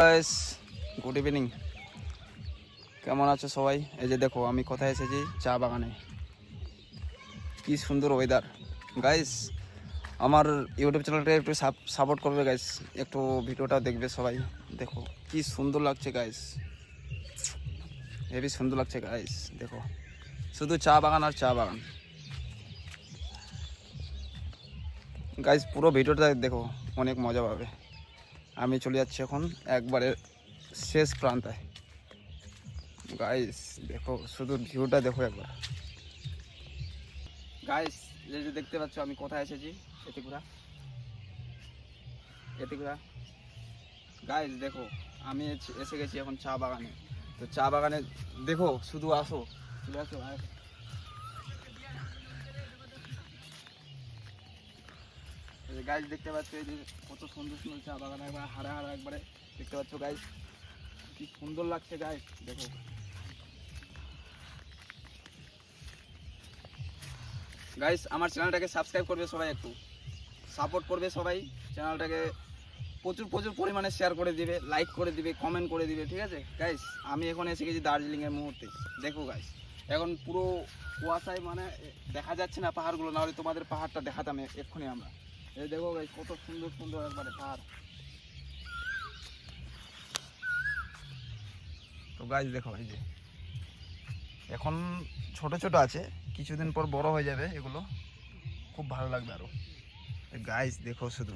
Guys good evening, কেমন আছো সবাই? এই যে দেখো আমি কোথায় এসেছি, চা বাগানে। কি সুন্দর ওয়েদার গাইস। আমার ইউটিউব চ্যানেলটা একটু সাপোর্ট করবে গাইস, একটু ভিডিওটা দেখবে সবাই। দেখো কি সুন্দর লাগছে গাইস, হেবি সুন্দর লাগছে গাইস। দেখো শুধু চা বাগান আর চা বাগান গাইস। পুরো ভিডিওটা দেখো, অনেক মজা পাবে। আমি চলে যাচ্ছি এখন একবারে শেষ প্রান্তে গাইস। দেখো শুধু ভিউটা দেখো একবার গাইস। যে দেখতে পাচ্ছ আমি কোথায় এসেছি, এতিকুড়া গাইস। দেখো আমি এসে গেছি এখন চা বাগানে। তো চা বাগানে দেখো, শুধু আসো, চলে আসো। গাইস দেখতে পাচ্ছ এই যে কত সুন্দর সুন্দর চা বাগান, একবার হারা হারা একবারে দেখতে পাচ্ছ গাইস, কি সুন্দর লাগছে গাইস। দেখো গাইস, আমার চ্যানেলটাকে সাবস্ক্রাইব করবে সবাই, একটু সাপোর্ট করবে সবাই। চ্যানেলটাকে প্রচুর প্রচুর পরিমাণে শেয়ার করে দিবে, লাইক করে দিবে, কমেন্ট করে দিবে, ঠিক আছে গাইস। আমি এখন এসে গেছি দার্জিলিংয়ের মুহূর্তে। দেখো গাইস, এখন পুরো কুয়াশায় মানে দেখা যাচ্ছে না পাহাড়গুলো, না হলে তোমাদের পাহাড়টা দেখাতাম এক্ষুনি আমরা। এই দেখো গাইস কত সুন্দর সুন্দর একবারে পাহাড়। তো গাইস দেখো এই যে এখন ছোট ছোট আছে, কিছুদিন পর বড় হয়ে যাবে এগুলো, খুব ভালো লাগবে আরো গাইস। দেখো শুধু